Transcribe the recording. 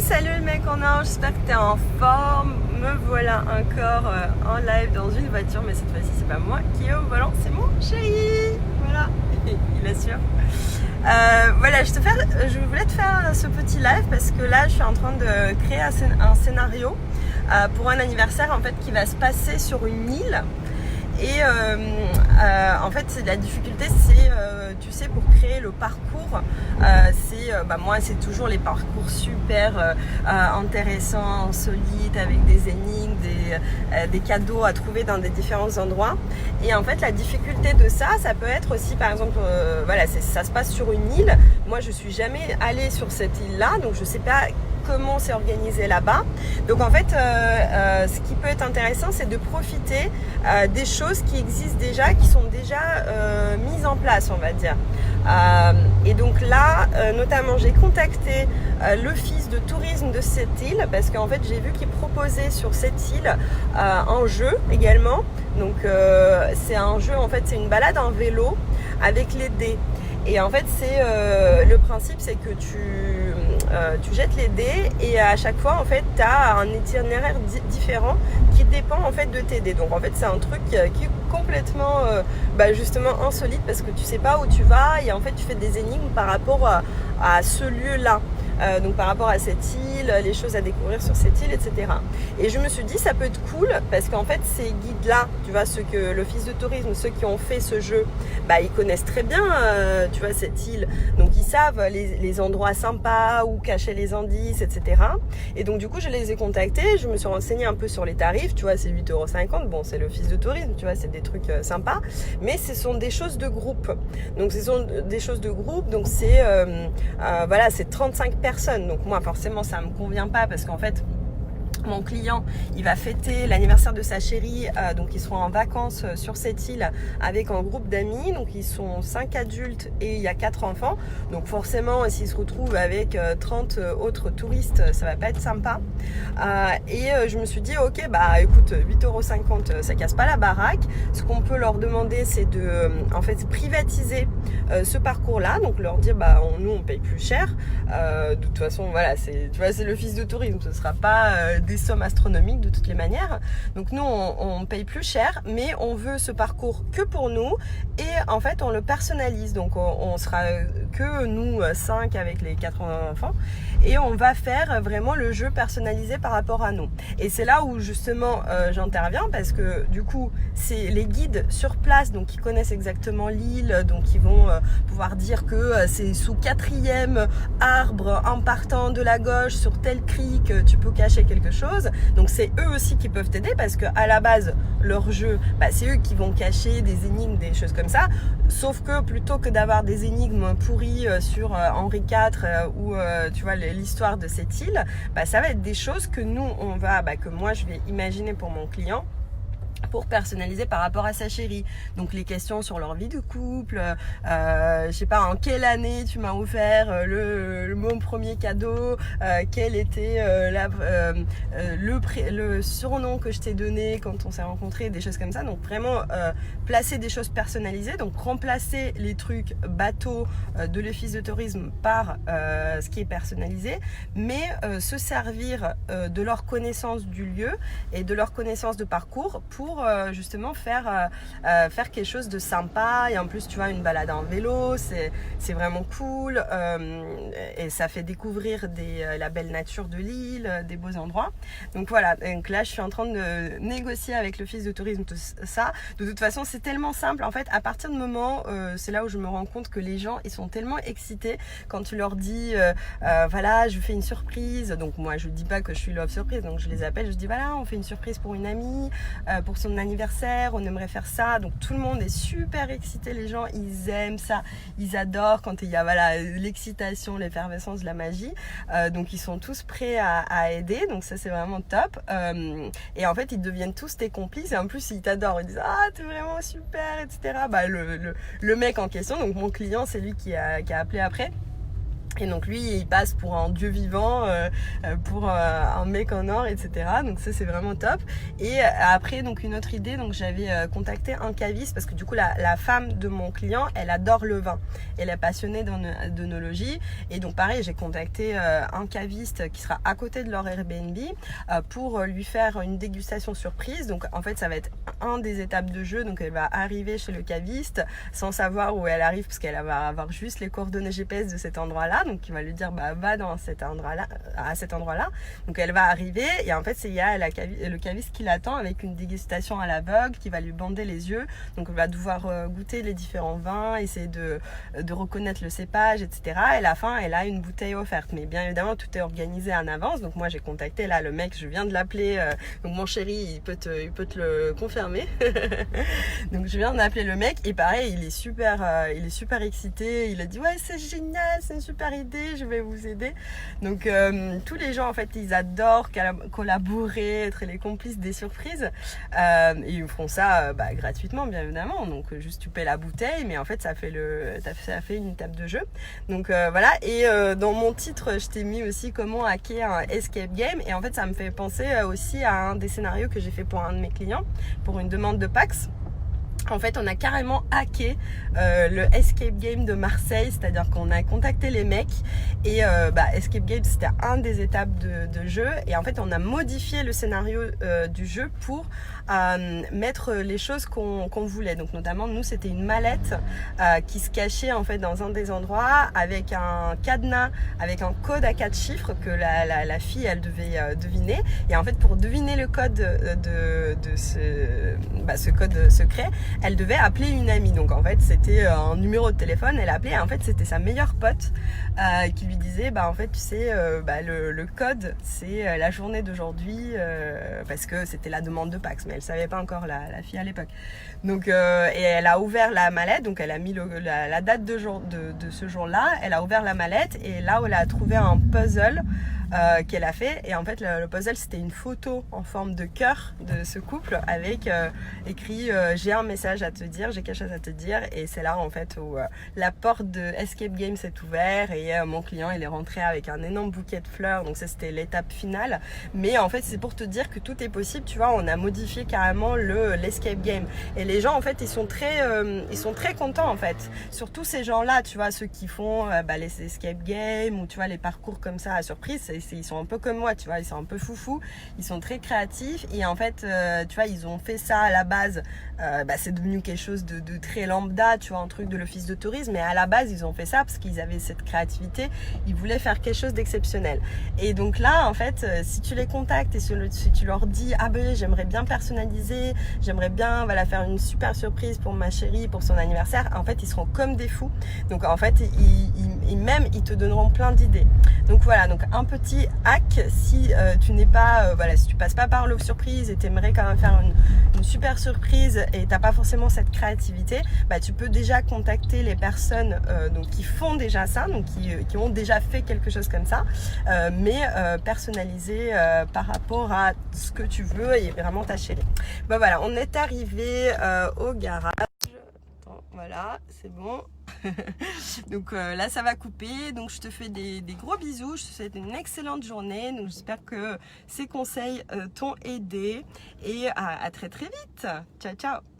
salut le mec en or, j'espère que t'es en forme. Me voilà encore en live dans une voiture, mais cette fois-ci c'est pas moi qui est au volant, c'est mon chéri. Voilà, il assure. Voilà, je voulais te faire ce petit live parce que là je suis en train de créer un scénario pour un anniversaire en fait qui va se passer sur une île. Et en fait la difficulté c'est tu sais, pour créer le parcours moi c'est toujours les parcours super intéressants, insolites, avec des énigmes, des cadeaux à trouver dans des différents endroits. Et en fait la difficulté de ça peut être aussi par exemple ça se passe sur une île. Moi je suis jamais allée sur cette île là, donc je sais pas comment c'est organisé là-bas. Donc en fait ce qui peut être intéressant c'est de profiter des choses qui existent déjà, qui sont déjà mises en place, on va dire. Et donc là notamment j'ai contacté l'office de tourisme de cette île parce qu'en fait j'ai vu qu'ils proposaient sur cette île un jeu également. Donc c'est un jeu, en fait c'est une balade en vélo avec les dés. Et en fait c'est le principe c'est que tu jettes les dés et à chaque fois en fait tu as un itinéraire différent qui dépend en fait de tes dés. Donc en fait c'est un truc qui est complètement justement insolite parce que tu sais pas où tu vas et en fait tu fais des énigmes par rapport à ce lieu là. Donc par rapport à cette île, les choses à découvrir sur cette île, etc. Et je me suis dit ça peut être cool parce qu'en fait ces guides là, tu vois, ceux que l'office de tourisme, ceux qui ont fait ce jeu, ils connaissent très bien tu vois cette île, donc ils savent les endroits sympas où cacher les indices, etc. Et donc du coup je les ai contactés, je me suis renseignée un peu sur les tarifs, tu vois, c'est 8,50 €, bon c'est l'office de tourisme, tu vois, c'est des trucs sympas, mais ce sont des choses de groupe. Donc ce sont des choses de groupe, donc c'est c'est 35 personnes. Donc moi forcément ça me convient pas parce qu'en fait mon client il va fêter l'anniversaire de sa chérie, donc ils seront en vacances sur cette île avec un groupe d'amis, donc ils sont 5 adultes et il y a 4 enfants, donc forcément s'ils se retrouvent avec 30 autres touristes ça va pas être sympa. Et je me suis dit ok écoute 8,50 € ça casse pas la baraque. Ce qu'on peut leur demander c'est de en fait privatiser ce parcours là, donc leur dire nous on paye plus cher, de toute façon voilà, c'est l'office de tourisme, ce sera pas des sommes astronomiques de toutes les manières. Donc nous on paye plus cher, mais on veut ce parcours que pour nous et en fait on le personnalise, donc on sera que nous 5 avec les 4 enfants et on va faire vraiment le jeu personnalisé par rapport à nous. Et c'est là où justement j'interviens parce que du coup c'est les guides sur place, donc qui connaissent exactement l'île, donc ils vont pouvoir dire que c'est sous 4e arbre en partant de la gauche sur tel crique tu peux cacher quelque chose. Donc c'est eux aussi qui peuvent t'aider parce que à la base leur jeu c'est eux qui vont cacher des énigmes, des choses comme ça, sauf que plutôt que d'avoir des énigmes pourries sur Henri IV ou tu vois l'histoire de cette île, ça va être des choses que nous on va que moi je vais imaginer pour mon client pour personnaliser par rapport à sa chérie. Donc les questions sur leur vie de couple, je sais pas en quelle année tu m'as offert mon premier cadeau, quel était le surnom que je t'ai donné quand on s'est rencontrés, des choses comme ça. Donc vraiment placer des choses personnalisées, donc remplacer les trucs bateaux de l'office de tourisme par ce qui est personnalisé, mais se servir de leur connaissance du lieu et de leur connaissance de parcours pour justement faire quelque chose de sympa. Et en plus tu vois une balade en vélo c'est vraiment cool et ça fait découvrir la belle nature de l'île, des beaux endroits. Donc voilà, donc là je suis en train de négocier avec l'office de tourisme tout ça. De toute façon c'est tellement simple en fait, à partir du moment c'est là où je me rends compte que les gens ils sont tellement excités quand tu leur dis voilà je fais une surprise. Donc moi je dis pas que je suis love surprise, donc je les appelle, je dis voilà on fait une surprise pour une amie pour son anniversaire, on aimerait faire ça. Donc tout le monde est super excité, les gens ils aiment ça, ils adorent quand il y a l'excitation, l'effervescence, la magie, donc ils sont tous prêts à aider, donc ça c'est vraiment top. Et en fait ils deviennent tous tes complices et en plus ils t'adorent, ils disent t'es vraiment super, etc. Le mec en question, donc mon client c'est lui qui a appelé après. Et donc lui, il passe pour un dieu vivant, pour un mec en or, etc. Donc ça, c'est vraiment top. Et après, donc une autre idée, donc j'avais contacté un caviste parce que du coup, la femme de mon client, elle adore le vin. Elle est passionnée d'œnologie. Et donc pareil, j'ai contacté un caviste qui sera à côté de leur Airbnb pour lui faire une dégustation surprise. Donc en fait, ça va être un des étapes de jeu. Donc elle va arriver chez le caviste sans savoir où elle arrive parce qu'elle va avoir juste les coordonnées GPS de cet endroit-là. Donc il va lui dire va dans cet endroit-là, à cet endroit-là. Donc elle va arriver et en fait il y a le caviste qui l'attend avec une dégustation à l'aveugle qui va lui bander les yeux. Donc elle va devoir goûter les différents vins, essayer de reconnaître le cépage, etc. Et à la fin elle a une bouteille offerte. Mais bien évidemment tout est organisé en avance. Donc moi j'ai contacté là le mec, je viens de l'appeler. Donc mon chéri il peut te le confirmer. Donc je viens d'appeler le mec et pareil il est super excité. Il a dit ouais c'est génial, c'est une super idée, je vais vous aider. Donc tous les gens en fait ils adorent collaborer, être les complices des surprises et ils font ça gratuitement bien évidemment. Donc juste tu paies la bouteille mais en fait ça fait une étape de jeu. Donc voilà. Et dans mon titre je t'ai mis aussi comment hacker un escape game et en fait ça me fait penser aussi à un des scénarios que j'ai fait pour un de mes clients pour une demande de PAX. En fait, on a carrément hacké le escape game de Marseille, c'est-à-dire qu'on a contacté les mecs et escape game c'était un des étapes de jeu et en fait on a modifié le scénario du jeu pour mettre les choses qu'on voulait. Donc notamment nous c'était une mallette qui se cachait en fait dans un des endroits avec un cadenas, avec un code à 4 chiffres que la fille elle devait deviner et en fait pour deviner le code de ce code secret elle devait appeler une amie. Donc en fait c'était un numéro de téléphone, elle appelait et en fait c'était sa meilleure pote qui lui disait en fait tu sais le code c'est la journée d'aujourd'hui parce que c'était la demande de PAX mais elle savait pas encore la fille à l'époque. Donc et elle a ouvert la mallette, donc elle a mis la date de ce jour-là, elle a ouvert la mallette et là où elle a trouvé un puzzle qu'elle a fait et en fait le puzzle c'était une photo en forme de cœur de ce couple avec écrit j'ai un message à te dire, j'ai quelque chose à te dire et c'est là en fait où la porte de Escape Game s'est ouverte et mon client il est rentré avec un énorme bouquet de fleurs. Donc ça c'était l'étape finale mais en fait c'est pour te dire que tout est possible, tu vois. On a modifié carrément l'escape game et les gens en fait ils sont très contents en fait, surtout ces gens là, tu vois, ceux qui font les escape games ou tu vois les parcours comme ça à surprise. Ils sont un peu comme moi, tu vois, ils sont un peu foufous, ils sont très créatifs et en fait tu vois ils ont fait ça à la base c'est devenu quelque chose de très lambda, tu vois, un truc de l'office de tourisme, mais à la base ils ont fait ça parce qu'ils avaient cette créativité, ils voulaient faire quelque chose d'exceptionnel. Et donc là en fait si tu les contactes et si tu leur dis j'aimerais bien personnaliser, j'aimerais bien faire une super surprise pour ma chérie pour son anniversaire, en fait ils seront comme des fous. Donc en fait ils te donneront plein d'idées. Donc voilà, donc un petit hack si tu n'es pas si tu passes pas par l'offre surprise et t'aimerais quand même faire une super surprise et t'as pas forcément cette créativité, tu peux déjà contacter les personnes donc qui font déjà ça, donc qui ont déjà fait quelque chose comme ça, mais personnalisé par rapport à ce que tu veux et vraiment ta chérie. Voilà, on est arrivé au garage. Attends, voilà, c'est bon. Donc là ça va couper, donc je te fais des gros bisous, je te souhaite une excellente journée, donc j'espère que ces conseils t'ont aidé et à très très vite. Ciao ciao.